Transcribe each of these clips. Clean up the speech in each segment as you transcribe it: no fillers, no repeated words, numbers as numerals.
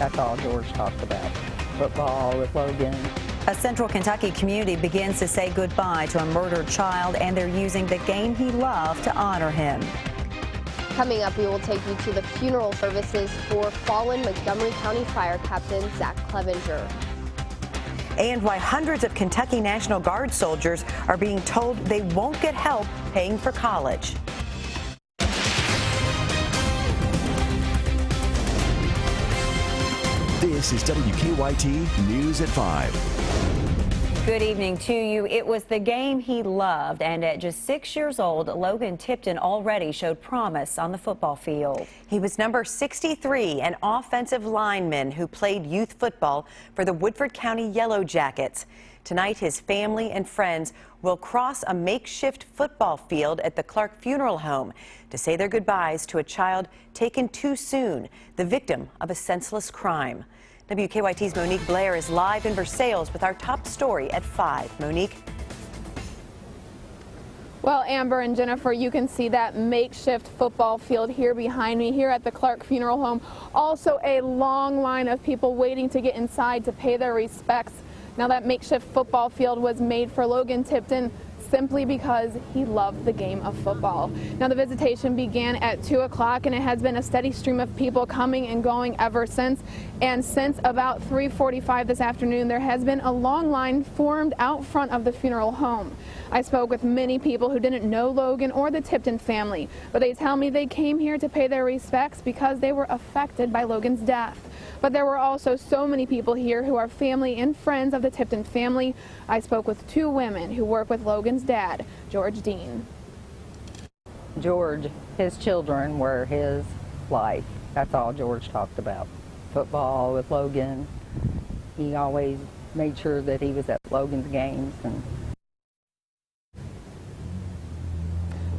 That's all George talked about. Football with Logan. A Central Kentucky community begins to say goodbye to a murdered child, and they're using the game he loved to honor him. Coming up, we will take you to the funeral services for fallen Montgomery County Fire Captain Zach Clevenger. And why hundreds of Kentucky National Guard soldiers are being told they won't get help paying for college. This is WKYT News at 5. Good evening to you. It was the game he loved, and at just 6 years old, Logan Tipton already showed promise on the football field. He was number 63, an offensive lineman who played youth football for the Woodford County Yellow Jackets. Tonight, his family and friends will cross a makeshift football field at the Clark Funeral Home to say their goodbyes to a child taken too soon, the victim of a senseless crime. WKYT's Monique Blair is live in Versailles with our top story at 5. Monique. Well, Amber and Jennifer, you can see that makeshift football field here behind me here at the Clark Funeral Home. Also a long line of people waiting to get inside to pay their respects. Now, that makeshift football field was made for Logan Tipton simply because he loved the game of football. Now, the visitation began at 2 o'clock, and it has been a steady stream of people coming and going ever since. And since about 3:45 this afternoon, there has been a long line formed out front of the funeral home. I spoke with many people who didn't know Logan or the Tipton family, but they tell me they came here to pay their respects because they were affected by Logan's death. But there were also so many people here who are family and friends of the Tipton family. I spoke with 2 women who work with Logan's dad, George Dean. George, his children were his life. That's all George talked about. Football with Logan. He always made sure that he was at Logan's games.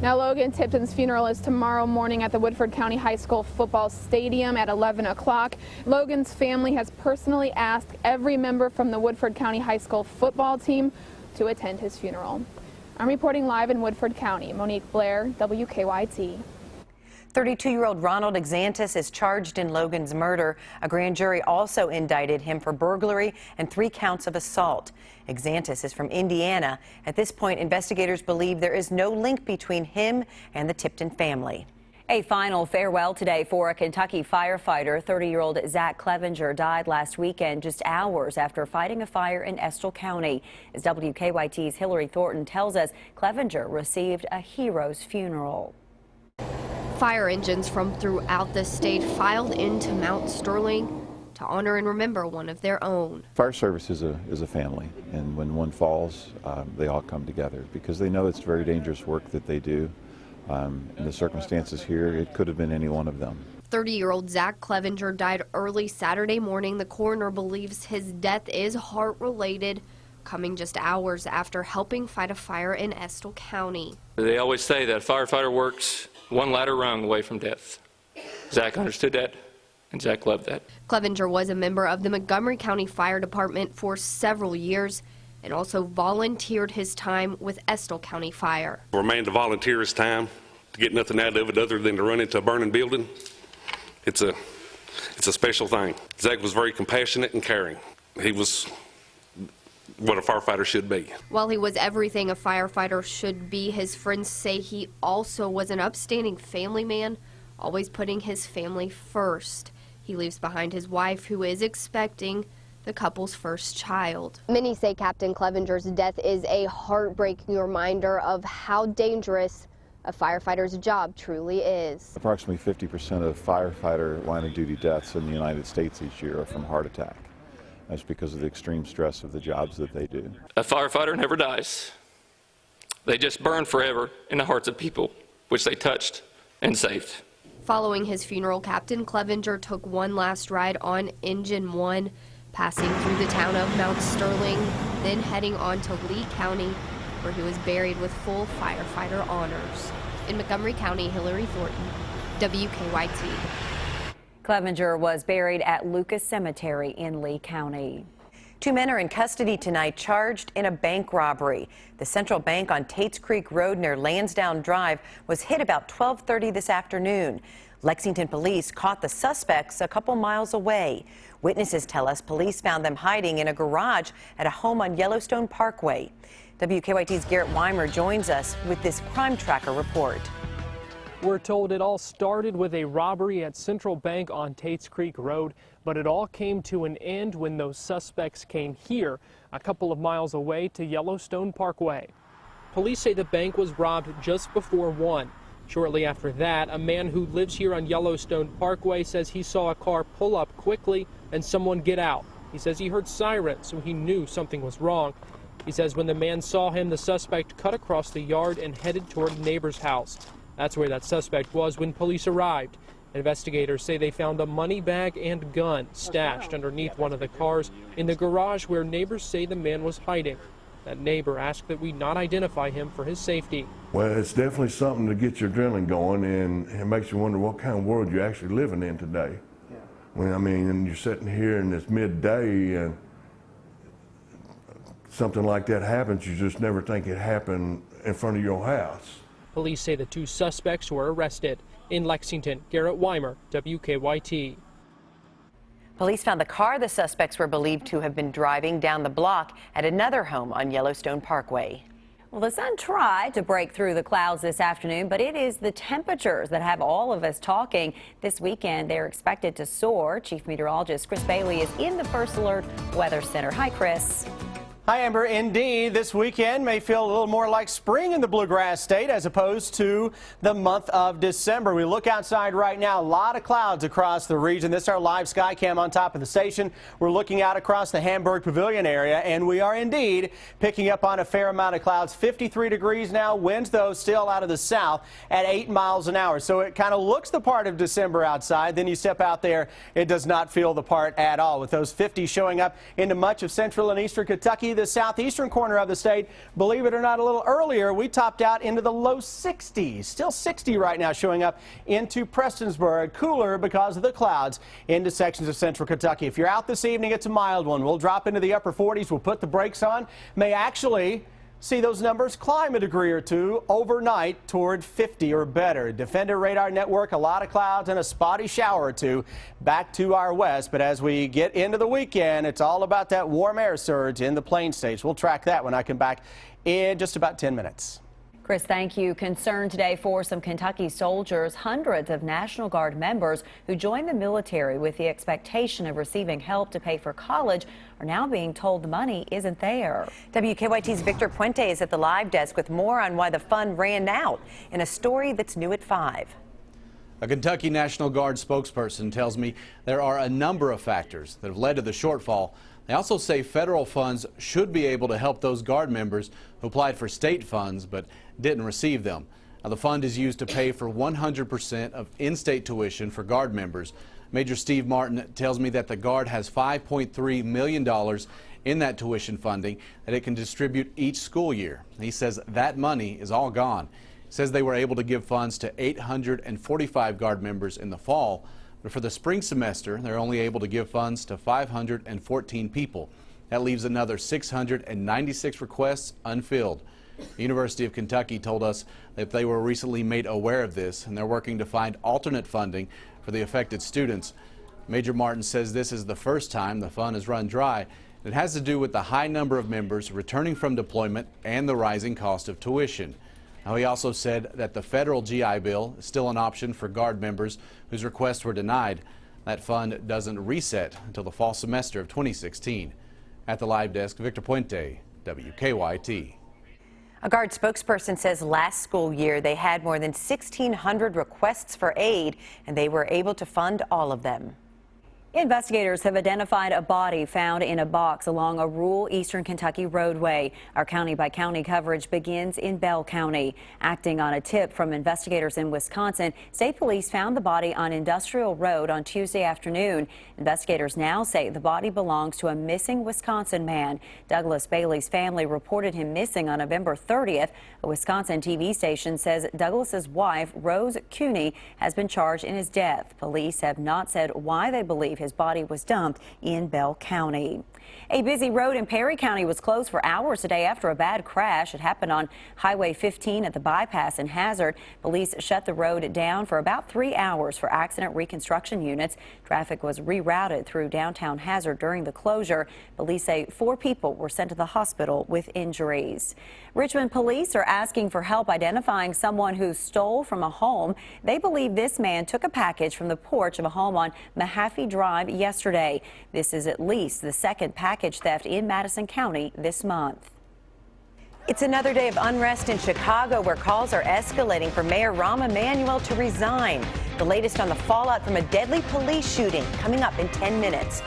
Now, Logan Tipton's funeral is tomorrow morning at the Woodford County High School football stadium at 11 o'clock. Logan's family has personally asked every member from the Woodford County High School football team to attend his funeral. I'm reporting live in Woodford County. Monique Blair, WKYT. 32-year-old Ronald Exantis is charged in Logan's murder. A grand jury also indicted him for burglary and 3 counts of assault. Exantis is from Indiana. At this point, investigators believe there is no link between him and the Tipton family. A final farewell today for a Kentucky firefighter. 30-year-old Zach Clevenger died last weekend just hours after fighting a fire in Estill County. As WKYT's Hillary Thornton tells us, Clevenger received a hero's funeral. Fire engines from throughout the state filed into Mount Sterling to honor and remember one of their own. Fire service is a family, and when one falls, they all come together because they know it's very dangerous work that they do. In the circumstances here, it could have been any one of them. 30-year-old Zach Clevenger died early Saturday morning. The coroner believes his death is heart-related, coming just hours after helping fight a fire in Estill County. They always say that a firefighter works one ladder rung away from death. Zach understood that, and Zach loved that. Clevenger was a member of the Montgomery County Fire Department for several years and also volunteered his time with Estill County Fire. For a man to volunteer his time to get nothing out of it other than to run into a burning building, it's a special thing. Zach was very compassionate and caring. He was what a firefighter should be. While he was everything a firefighter should be, his friends say he also was an upstanding family man, always putting his family first. He leaves behind his wife, who is expecting the couple's first child. Many say Captain Clevenger's death is a heartbreaking reminder of how dangerous a firefighter's job truly is. Approximately 50% of firefighter line of duty deaths in the United States each year are from heart attack. That's because of the extreme stress of the jobs that they do. A firefighter never dies. They just burn forever in the hearts of people, which they touched and saved. Following his funeral, Captain Clevenger took one last ride on Engine 1, passing through the town of Mount Sterling, then heading on to Lee County, where he was buried with full firefighter honors. In Montgomery County, Hillary Thornton, WKYT. Clevenger was buried at Lucas Cemetery in Lee County. 2 men are in custody tonight, charged in a bank robbery. The Central Bank on Tates Creek Road near Lansdowne Drive was hit about 12:30 this afternoon. Lexington police caught the suspects a couple miles away. Witnesses tell us police found them hiding in a garage at a home on Yellowstone Parkway. WKYT's Garrett Weimer joins us with this Crime Tracker report. We're told it all started with a robbery at Central Bank on Tates Creek Road, but it all came to an end when those suspects came here, a couple of miles away to Yellowstone Parkway. Police say the bank was robbed just before 1. Shortly after that, a man who lives here on Yellowstone Parkway says he saw a car pull up quickly and someone get out. He says he heard sirens, so he knew something was wrong. He says when the man saw him, the suspect cut across the yard and headed toward a neighbor's house. That's where that suspect was when police arrived. Investigators say they found a money bag and gun stashed underneath one of the cars in the garage where neighbors say the man was hiding. That neighbor asked that we not identify him for his safety. Well, it's definitely something to get your adrenaline going, and it makes you wonder what kind of world you're actually living in today. Yeah. When and you're sitting here and it's midday and something like that happens, you just never think it happened in front of your house. Police say the 2 suspects were arrested. In Lexington, Garrett Weimer, WKYT. Police found the car the suspects were believed to have been driving down the block at another home on Yellowstone Parkway. Well, the sun tried to break through the clouds this afternoon, but it is the temperatures that have all of us talking. This weekend, they're expected to soar. Chief Meteorologist Chris Bailey is in the First Alert Weather Center. Hi, Chris. Hi, Amber. Indeed, this weekend may feel a little more like spring in the Bluegrass State as opposed to the month of December. We look outside right now, a lot of clouds across the region. This is our live sky cam on top of the station. We're looking out across the Hamburg Pavilion area, and we are indeed picking up on a fair amount of clouds. 53 degrees now, winds, though, still out of the south at 8 miles an hour. So it kind of looks the part of December outside. Then you step out there, it does not feel the part at all, with those 50s showing up into much of central and eastern Kentucky. The southeastern corner of the state, believe it or not, a little earlier, we topped out into the low 60s. Still 60 right now showing up into Prestonsburg. Cooler because of the clouds into sections of central Kentucky. If you're out this evening, it's a mild one. We'll drop into the upper 40s. We'll put the brakes on. May actually see those numbers climb a degree or 2 overnight toward 50 or better. Defender Radar Network, a lot of clouds and a spotty shower or 2 back to our west. But as we get into the weekend, it's all about that warm air surge in the Plains states. We'll track that when I come back in just about 10 minutes. Chris, thank you. Concern today for some Kentucky soldiers. Hundreds of National Guard members who joined the military with the expectation of receiving help to pay for college are now being told the money isn't there. WKYT's Victor Puente is at the live desk with more on why the fund ran out in a story that's new at 5. A Kentucky National Guard spokesperson tells me there are a number of factors that have led to the shortfall. They also say federal funds should be able to help those Guard members who applied for state funds but didn't receive them. Now, the fund is used to pay for 100% of in-state tuition for Guard members. Major Steve Martin tells me that the Guard has $5.3 million in that tuition funding that it can distribute each school year. He says that money is all gone. He says they were able to give funds to 845 Guard members in the fall, but for the spring semester, they're only able to give funds to 514 people. That leaves another 696 requests unfilled. The University of Kentucky told us that they were recently made aware of this, and they're working to find alternate funding for the affected students. Major Martin says this is the first time the fund has run dry. It has to do with the high number of members returning from deployment and the rising cost of tuition. Now, he also said that the federal GI Bill is still an option for Guard members whose requests were denied. That fund doesn't reset until the fall semester of 2016. At the live desk, Victor Puente, WKYT. A Guard spokesperson says last school year they had more than 1,600 requests for aid, and they were able to fund all of them. Investigators have identified a body found in a box along a rural eastern Kentucky roadway. Our county-by-county coverage begins in Bell County. Acting on a tip from investigators in Wisconsin, state police found the body on Industrial Road on Tuesday afternoon. Investigators now say the body belongs to a missing Wisconsin man. Douglas Bailey's family reported him missing on November 30th. A Wisconsin TV station says Douglas's wife, Rose Cooney, has been charged in his death. Police have not said why they believe His body was dumped in Bell County. A busy road in Perry County was closed for hours today after a bad crash. It happened on Highway 15 at the bypass in Hazard. Police shut the road down for about 3 hours for accident reconstruction units. Traffic was rerouted through downtown Hazard during the closure. Police say 4 people were sent to the hospital with injuries. Richmond police are asking for help identifying someone who stole from a home. They believe this man took a package from the porch of a home on Mahaffey Drive yesterday. This is at least the second package theft in Madison County this month. It's another day of unrest in Chicago where calls are escalating for Mayor Rahm Emanuel to resign. The latest on the fallout from a deadly police shooting coming up in 10 minutes.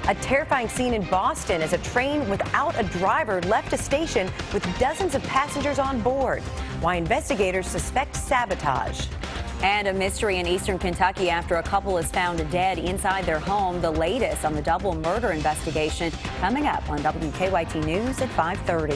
A terrifying scene in Boston as a train without a driver left a station with dozens of passengers on board. Why investigators suspect sabotage. And a mystery in eastern Kentucky after a couple is found dead inside their home. The latest on the double murder investigation coming up on WKYT News at 5:30.